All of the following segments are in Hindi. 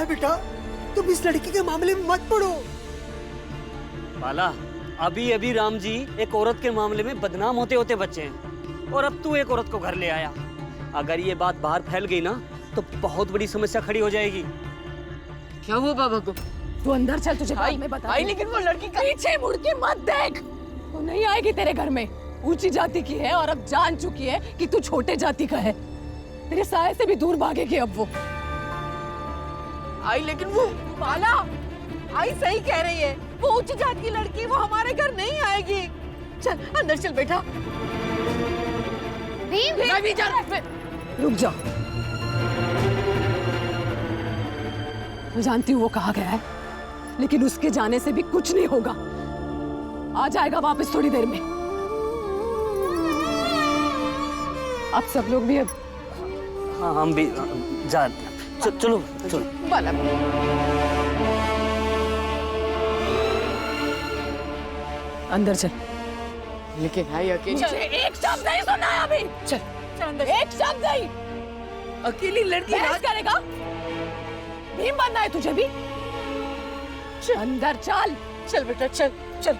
है बेटा, तुम इस लड़की के मामले में मत पड़ो। बाला, अभी अभी राम जी एक औरत के मामले में बदनाम होते होते बचे हैं और अब तू एक औरत को घर ले आया। अगर ये बात बाहर फैल गई ना तो बहुत बड़ी समस्या खड़ी हो जाएगी। क्या हुआ बाबा को? तू अंदर चल, तुझे बाद में बता। लेकिन वो लड़की पीछे मुड़ के मत देख, वो नहीं आएगी तेरे घर में। ऊंची जाति की है और अब जान चुकी है कि तू छोटे जाति का है। तेरे साये से भी दूर भागेगी अब वो। आई लेकिन वो बाला, आई सही कह रही है, वो उच्च जात की लड़की वो हमारे घर नहीं आएगी। चल अंदर चल बेटा। मैं भी जा रहा। रुक जा, मैं जानती हूँ वो कहाँ गया है, लेकिन उसके जाने से भी कुछ नहीं होगा। आ जाएगा वापस थोड़ी देर में। आप सब लोग भी अब। हाँ हम भी जा। चलो चलो। बाला अंदर चल। लेकिन भाई अकेली एक शब्द नहीं सुना है अभी। चल चल अंदर। एक शब्द नहीं। अकेली लड़की बहस करेगा? भीम बनना है तुझे भी? अंदर चल। चल बेटा चल चल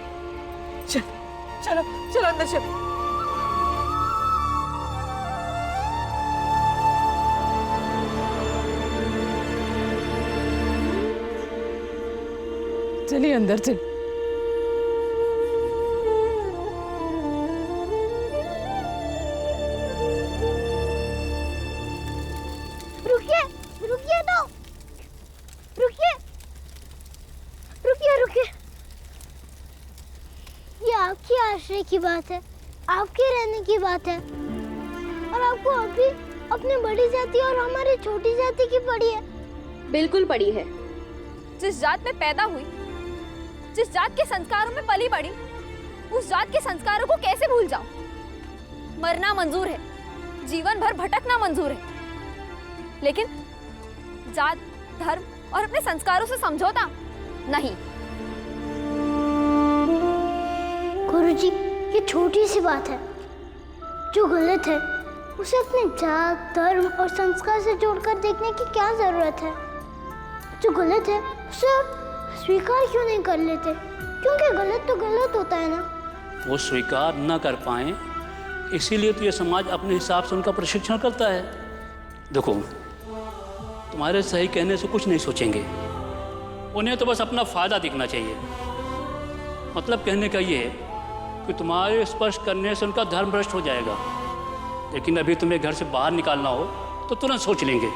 चल चलो चलो अंदर चल। चलिए अंदर चल। रुकिए रुकिए तो, रुकिए रुकिए रुकिए। ये आपकी आश्रय की बात है, आपके रहने की बात है, और आपको अभी अपनी बड़ी जाति और हमारी छोटी जाति की पड़ी है। बिल्कुल पड़ी है। जिस जात में पैदा हुई, जिस जात के संस्कारों में पली बड़ी, उस जात के संस्कारों को कैसे भूल जाऊं? मरना मंजूर है, जीवन भर भटकना मंजूर है, लेकिन जात, धर्म और अपने संस्कारों से समझौता नहीं। गुरुजी, ये छोटी सी बात है। जो गलत है उसे अपने जात, धर्म और संस्कार से जोड़कर देखने की क्या जरूरत है? जो गलत है उसे स्वीकार क्यों नहीं कर लेते? क्योंकि गलत तो गलत होता है ना। वो स्वीकार न कर पाए, इसीलिए तो ये समाज अपने हिसाब से उनका प्रशिक्षण करता है। देखो, तुम्हारे सही कहने से कुछ नहीं सोचेंगे, उन्हें तो बस अपना फायदा दिखना चाहिए। मतलब कहने का ये है कि तुम्हारे स्पर्श करने से उनका धर्म भ्रष्ट हो जाएगा, लेकिन अभी तुम्हें घर से बाहर निकालना हो तो तुरंत सोच लेंगे।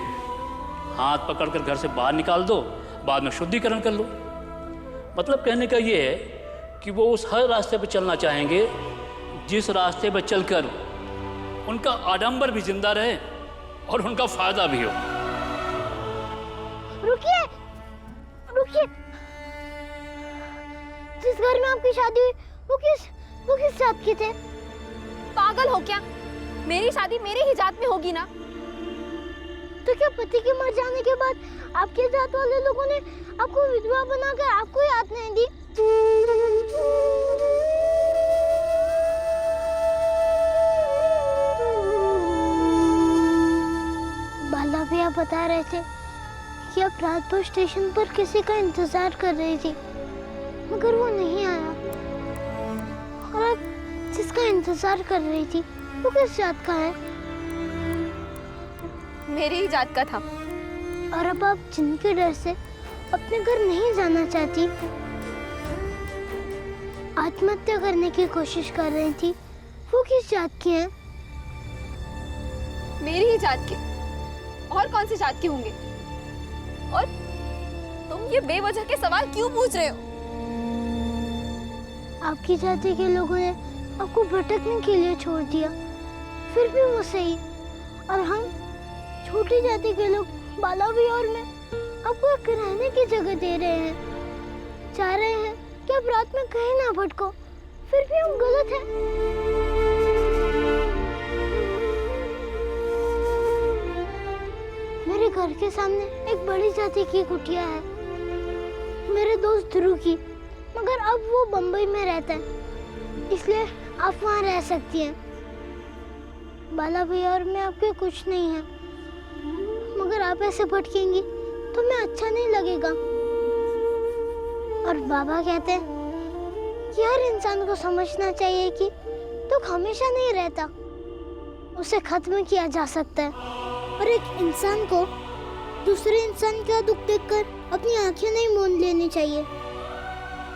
हाथ पकड़कर घर से बाहर निकाल दो, बाद में शुद्धिकरण कर लो। मतलब कहने का ये है कि वो उस हर रास्ते पर चलना चाहेंगे जिस रास्ते पर चलकर उनका आडंबर भी जिंदा रहे और उनका फायदा भी हो। रुकिए रुकिए, जिस घर में आपकी शादी हुई वो किस जात के थे? पागल हो क्या? मेरी शादी मेरी ही जात में होगी ना। तो क्या पति के मर जाने के बाद आपके जात वाले लोगों ने आपको विधवा बनाकर आपको याद नहीं दी? बाला भैया बता रहे थे कि आप रात भर स्टेशन पर किसी का इंतजार कर रही थी, मगर वो नहीं आया। और आप जिसका इंतजार कर रही थी वो किस जात का है? मेरी ही जात का था। और अब आप जिनके डर से अपने घर नहीं जाना चाहती, आत्महत्या करने की कोशिश कर रही थी, वो किस जात की हैं? मेरी ही जात के, और कौन सी जात के होंगे? और तुम ये बेवजह के सवाल क्यों पूछ रहे हो? आपकी जाति के लोगों ने आपको भटकने के लिए छोड़ दिया, फिर भी वो सही। और हम छोटी जाति के लोग, बाला भी और मैं, आपको एक रहने की जगह दे रहे हैं, चाह रहे हैं कि आप रात में कहीं ना भटको, फिर भी हम गलत हैं। मेरे घर के सामने एक बड़ी जाति की कुटिया है, मेरे दोस्त ध्रुव की, मगर अब वो बम्बई में रहता है, इसलिए आप वहाँ रह सकती हैं। बाला भैया और मैं आपके कुछ नहीं है, मगर आप ऐसे भटकेंगी तो मैं अच्छा नहीं लगेगा। और बाबा कहते हैं कि हर इंसान को समझना चाहिए कि दुख हमेशा नहीं रहता, उसे खत्म किया जा सकता है। और एक इंसान को दूसरे इंसान का दुख देखकर अपनी आंखें नहीं मूंद लेनी चाहिए।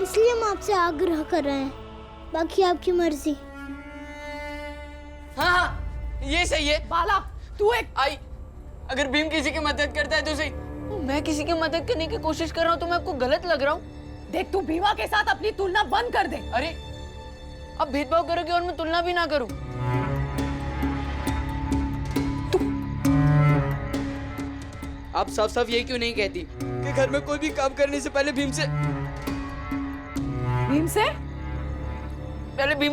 इसलिए हम आपसे आग्रह कर रहे हैं, बाकी आपकी मर्जी। हाँ, ये सही है। बाला, तू एक आई, अगर भीम किसी की मदद करता है तो सही। मैं किसी की मदद करने की कोशिश कर रहा हूँ तो मैं आपको गलत लग रहा हूँ? देख, तू भीमा के साथ अपनी तुलना बंद कर दे। अरे, अब भेदभाव करोगे और मैं तुलना भी ना करूँ? आप साफ साफ ये क्यों नहीं कहती कि घर में कोई भी काम करने से पहले भीम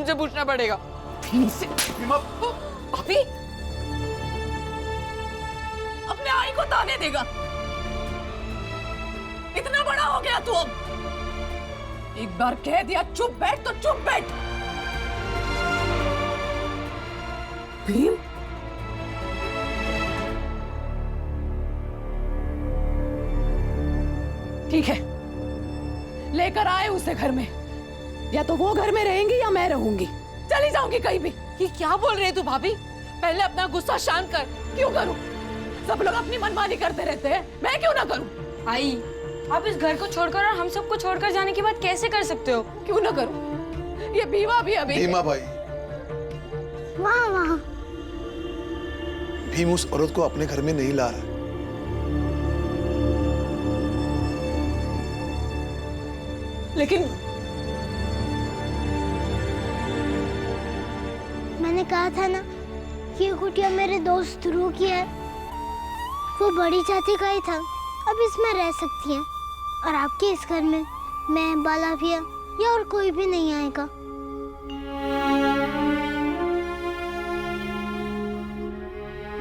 से पूछना पड़ेगा? भीम से? भाभी, अपने आई को ताने देगा? इतना बड़ा हो गया तू अब। एक बार कह दिया चुप बैठ तो चुप बैठ। भीम, ठीक है, लेकर आए उसे घर में। या तो वो घर में रहेंगी या मैं रहूंगी। चली जाऊंगी कहीं भी। ये क्या बोल रहे तू भाभी? पहले अपना गुस्सा शांत कर। क्यों करूं? सब लोग अपनी मनमानी करते रहते हैं, मैं क्यों ना करूं? आई, आप इस घर को छोड़कर और हम सबको छोड़कर जाने की बात कैसे कर सकते हो? क्यों ना करूं? ये भीमा भी अभी भीमा भाई, वहाँ भीम उस औरत को अपने घर में नहीं ला रहा। लेकिन मैंने कहा था ना कि ये कुटिया मेरे दोस्त ध्रुव की है। वो बड़ी जाति का ही था, अब इसमें रह सकती है। और आपके इस घर में मैं, बाला भैया या और कोई भी नहीं आएगा।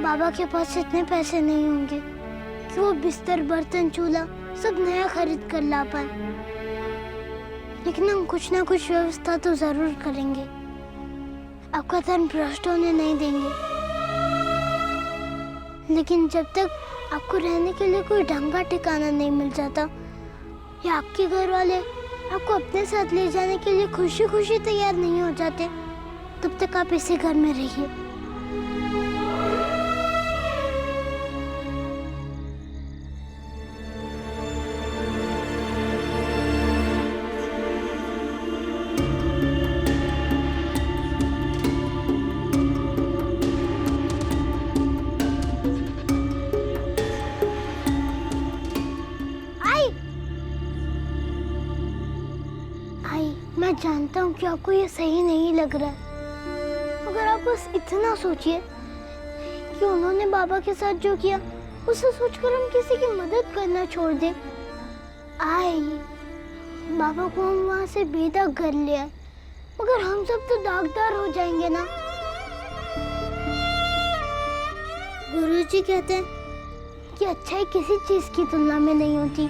बाबा के पास इतने पैसे नहीं होंगे कि वो बिस्तर, बर्तन, चूल्हा सब नया खरीद कर ला पाए, लेकिन हम कुछ ना कुछ व्यवस्था तो जरूर करेंगे। आपका धन भ्रष्ट होने नहीं देंगे। लेकिन जब तक आपको रहने के लिए कोई ढंग का ठिकाना नहीं मिल जाता या आपके घर वाले आपको अपने साथ ले जाने के लिए खुशी खुशी तैयार नहीं हो जाते, तब तक आप इसी घर में रहिए। मैं जानता हूँ कि आपको ये सही नहीं लग रहा है, मगर आप बस इतना सोचिए कि उन्होंने बाबा के साथ जो किया उसे सोचकर हम किसी की मदद करना छोड़ दें। बाबा को हम वहाँ से बेदक कर ले आए, मगर हम सब तो दागदार हो जाएंगे ना। गुरुजी कहते हैं कि अच्छाई किसी चीज की तुलना में नहीं होती,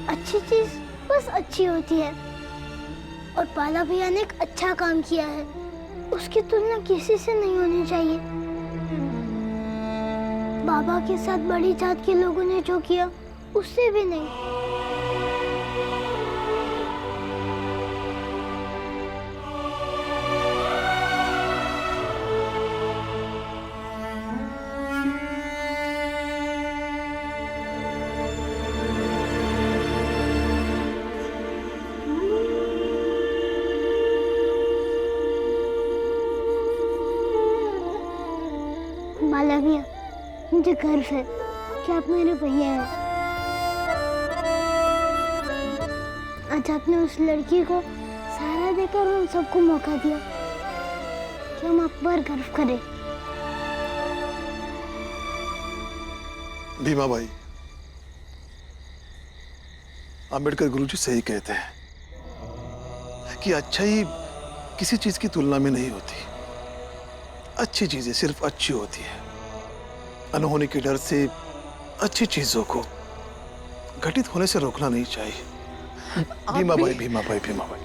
अच्छी चीज बस अच्छी होती है। और बाला भैया ने एक अच्छा काम किया है, उसकी तुलना किसी से नहीं होनी चाहिए। बाबा के साथ बड़ी जात के लोगों ने जो किया उससे भी नहीं। बाला भैया, मुझे गर्व है कि आप मेरे भैया हैं। आज आपने उस लड़की को सहारा देकर हम सबको मौका दिया कि हम आप पर गर्व करें। भीमा भाई, अंबेडकर गुरुजी सही कहते हैं कि अच्छाई किसी चीज की तुलना में नहीं होती। अच्छी चीजें सिर्फ अच्छी होती है। अनहोनी के डर से अच्छी चीजों को घटित होने से रोकना नहीं चाहिए। भीमा भाई, भीमा भाई, भीमा भाई,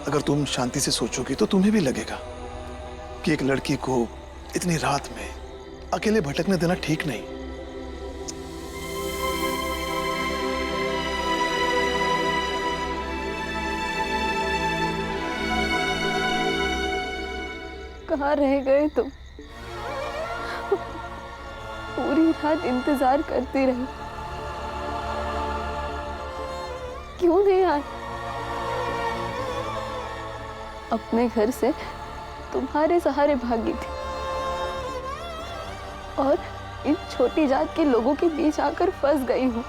अगर तुम शांति से सोचोगी तो तुम्हें भी लगेगा कि एक लड़की को इतनी रात में अकेले भटकने देना ठीक नहीं। कहाँ रह गए तुम? पूरी रात इंतजार करती रही, क्यों नहीं आए? अपने घर से तुम्हारे सहारे भागी थी और इन छोटी जात के लोगों के बीच आकर फंस गई हूँ।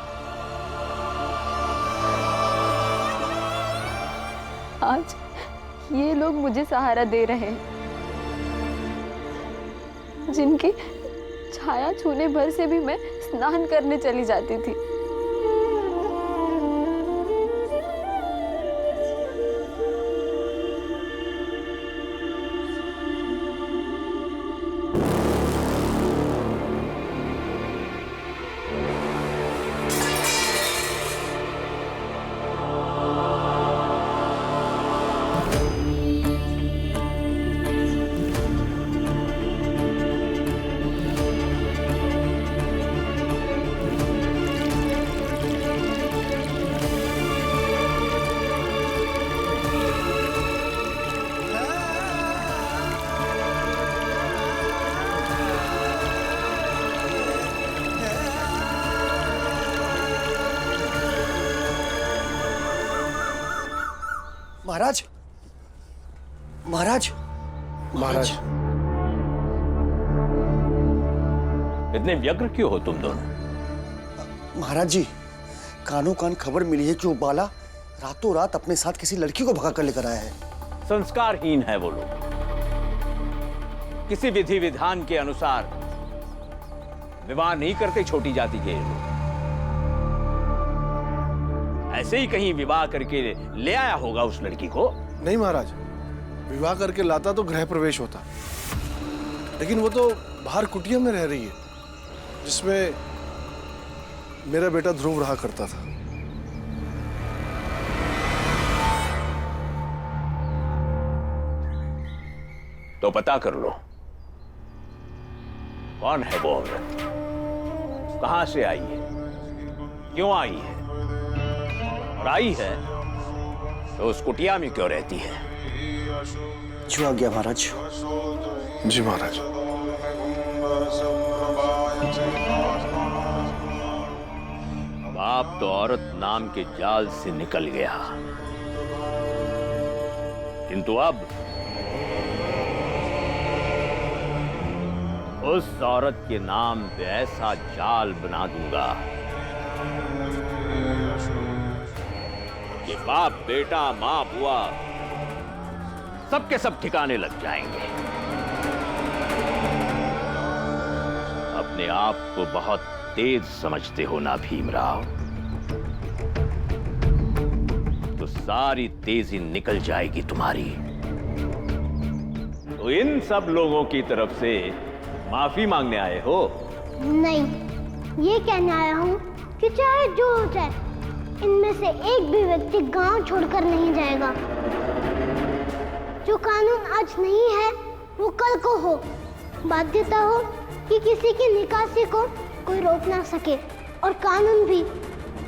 आज ये लोग मुझे सहारा दे रहे हैं, जिनकी छाया छूने भर से भी मैं स्नान करने चली जाती थी। महाराज, महाराज, महाराज, इतने व्यग्र क्यों हो तुम दोनों? महाराज जी, कानों कान खबर मिली है कि वो बाला रातों रात अपने साथ किसी लड़की को भगा कर लेकर आया है। संस्कारहीन है वो लोग। किसी विधि विधान के अनुसार विवाह नहीं करते छोटी जाति के लोग। ऐसे ही कहीं विवाह करके ले आया होगा उस लड़की को। नहीं महाराज, विवाह करके लाता तो गृह प्रवेश होता, लेकिन वो तो बाहर कुटिया में रह रही है, जिसमें मेरा बेटा ध्रुव रहा करता था। तो पता कर लो कौन है वो औरत, कहां से आई है, क्यों आई है, और आई है तो उस कुटिया में क्यों रहती है। जो आ गया महाराज। जी महाराज। बाप तो औरत नाम के जाल से निकल गया, किंतु अब उस औरत के नाम पे ऐसा जाल बना दूंगा कि बाप बेटा मां बुआ सबके सब ठिकाने लग जाएंगे। अपने आप को बहुत तेज समझते हो ना भीमराव, तो सारी तेजी निकल जाएगी तुम्हारी। तो इन सब लोगों की तरफ से माफी मांगने आए हो? नहीं, ये कहने आया हूँ कि चाहे जो हो जाए, इनमें से एक भी व्यक्ति गांव छोड़कर नहीं जाएगा। जो कानून आज नहीं है वो कल को हो। बाध्यता हो कि किसी की निकासी को कोई रोक ना सके, और कानून भी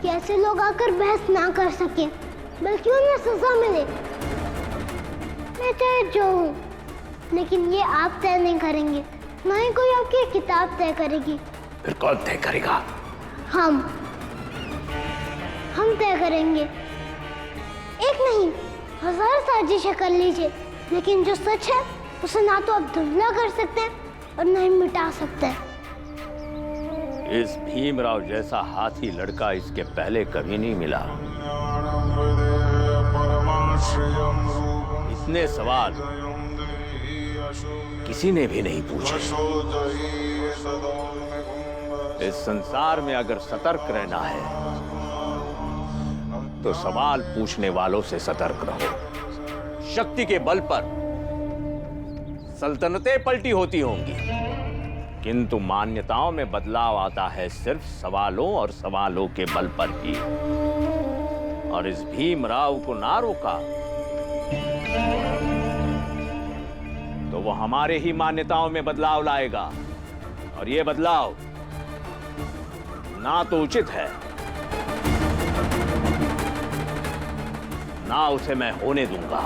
कि ऐसे लोग आकर बहस ना कर सके, बल्कि उन्हें सजा मिले। मैं चाहे जो हूँ, लेकिन ये आप तय नहीं करेंगे, ना ही कोई आपकी किताब तय करेगी। फिर कौन तय करेगा? हम तय करेंगे। एक नहीं, 1000 साजिशें कर लीजिए, लेकिन जो सच है उसे ना तो आप धुंधला कर सकते हैं और ना ही मिटा सकते हैं। इस भीमराव जैसा हाथी लड़का इसके पहले कभी नहीं मिला। इतने सवाल किसी ने भी नहीं पूछे। इस संसार में अगर सतर्क रहना है तो सवाल पूछने वालों से सतर्क रहो। शक्ति के बल पर सल्तनतें पलटी होती होंगी, किंतु मान्यताओं में बदलाव आता है सिर्फ सवालों और सवालों के बल पर ही। और इस भीमराव को ना रोका तो वो हमारे ही मान्यताओं में बदलाव लाएगा, और ये बदलाव ना तो उचित है, ना उसे मैं होने दूंगा।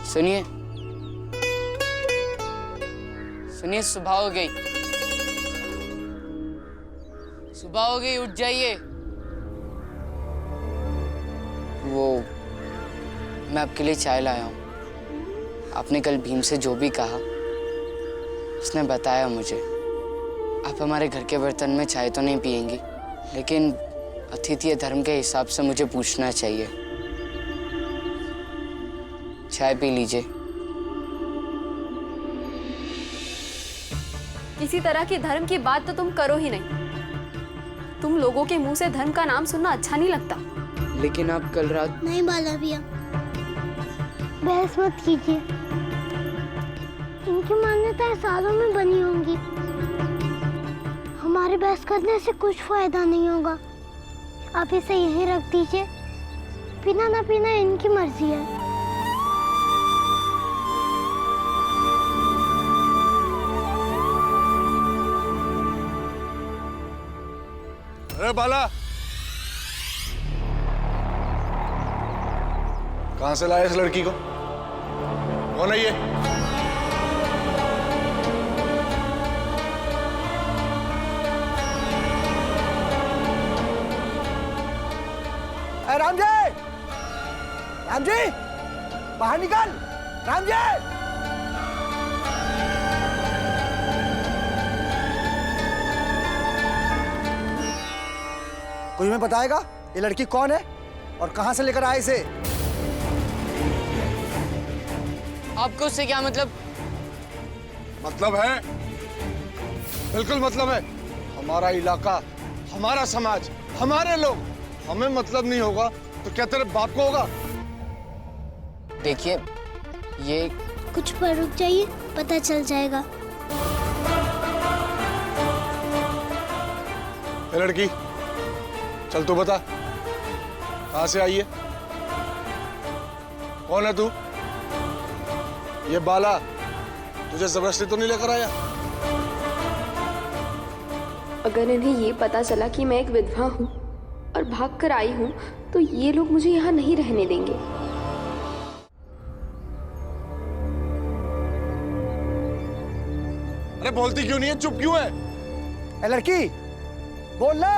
सुनिए सुनिए, सुबह हो गई, सुबह हो गई, उठ जाइए। वो मैं आपके लिए चाय लाया हूँ। आपने कल भीम से जो भी कहा उसने बताया मुझे। आप हमारे घर के बर्तन में चाय तो नहीं पिएंगी, लेकिन अतिथि धर्म के हिसाब से मुझे पूछना चाहिए। चाय पी लीजिए। किसी तरह की धर्म की बात तो तुम करो ही नहीं। तुम लोगों के मुंह से धर्म का नाम सुनना अच्छा नहीं लगता। लेकिन आप कल रात। नहीं बाला भैया, बहस मत कीजिए। इनकी मान्यताएं सालों में बनी होंगी। हमारे बहस करने से कुछ फायदा नहीं होगा। आप इसे यहीं रख दीजिए। पीना ना पीना इनकी मर्जी है। अरे बाला, कहां से लाया इस लड़की को? कौन है ये? राम जी, राम जी, बाहर निकल, राम जी। कोई हमें बताएगा ये लड़की कौन है और कहां से लेकर आए इसे? आपको उससे क्या मतलब? मतलब है, बिल्कुल मतलब है। हमारा इलाका, हमारा समाज, हमारे लोग, हमें मतलब नहीं होगा तो क्या तेरे बाप को होगा? देखिए, ये कुछ पर रुक जाइए, पता चल जाएगा। ए लड़की, चल तू बता, कहां से आई है? कौन है तू? ये बाला तुझे जबरदस्ती तो नहीं लेकर आया? अगर इन्हें ये पता चला कि मैं एक विधवा हूँ और भाग कर आई हूँ तो ये लोग मुझे यहाँ नहीं रहने देंगे। अरे बोलती क्यों नहीं है, चुप क्यों है? ए लड़की, बोल ना।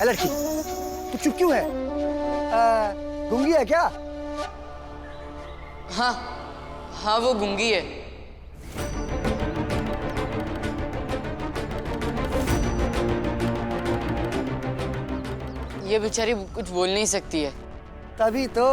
ए लड़की, तू चुप क्यों है? गूंगी है क्या? हाँ हाँ, वो गूंगी है। ये बेचारी कुछ बोल नहीं सकती है। तभी तो।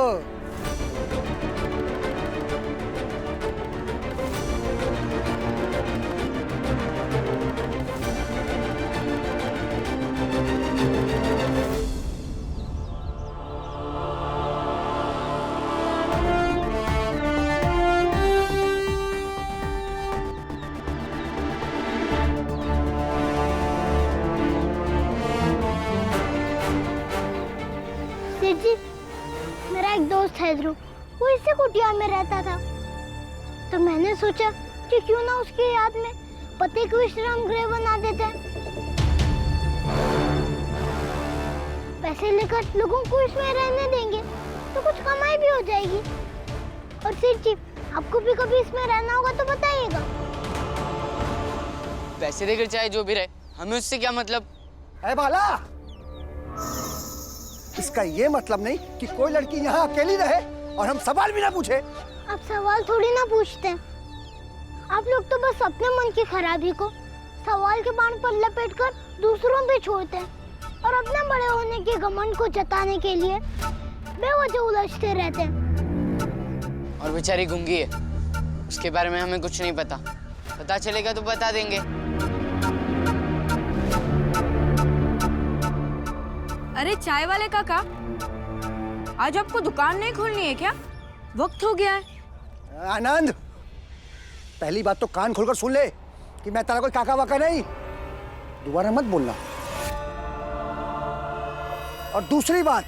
जी, मेरा एक दोस्त है ध्रुव, वो इसी कुटिया में रहता था। तो मैंने सोचा कि क्यों ना उसकी याद में पति को विश्राम गृह बना देते हैं। पैसे लेकर लोगों को इसमें रहने देंगे तो कुछ कमाई भी हो जाएगी। और सिर जी, आपको भी कभी इसमें रहना होगा तो बताइएगा। पैसे देकर चाहे जो भी रहे, हमें उससे क्या मतलब? है बाला, इसका ये मतलब नहीं कि कोई लड़की यहाँ अकेली रहे और हम सवाल भी ना पूछे। आप सवाल थोड़ी ना पूछते हैं। आप लोग तो बस अपने मन की खराबी को सवाल के बाण पर लपेटकर दूसरों पे छोड़ते हैं और अपने बड़े होने के घमंड को जताने के लिए बेवजह उलझते रहते हैं। और बेचारी गूंगी है, उसके बारे में हमें कुछ नहीं पता। पता चलेगा तो बता देंगे। अरे चाय वाले काका, आज आपको दुकान नहीं खोलनी है क्या? वक्त हो गया है। आनंद, पहली बात तो कान खोलकर सुन ले कि मैं तेरा कोई काका वाका नहीं। दोबारा मत बोलना। और दूसरी बात,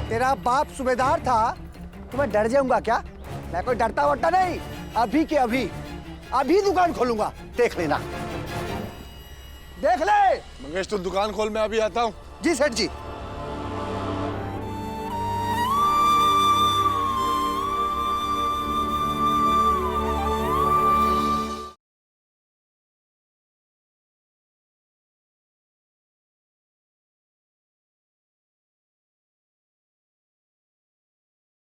तेरा बाप सूबेदार था तो मैं डर जाऊंगा क्या? मैं कोई डरता वरता नहीं। अभी के अभी दुकान खोलूंगा, देख लेना। देख ले। मंगेश, तो दुकान खोल, मैं अभी आता हूँ। जी सेठ जी।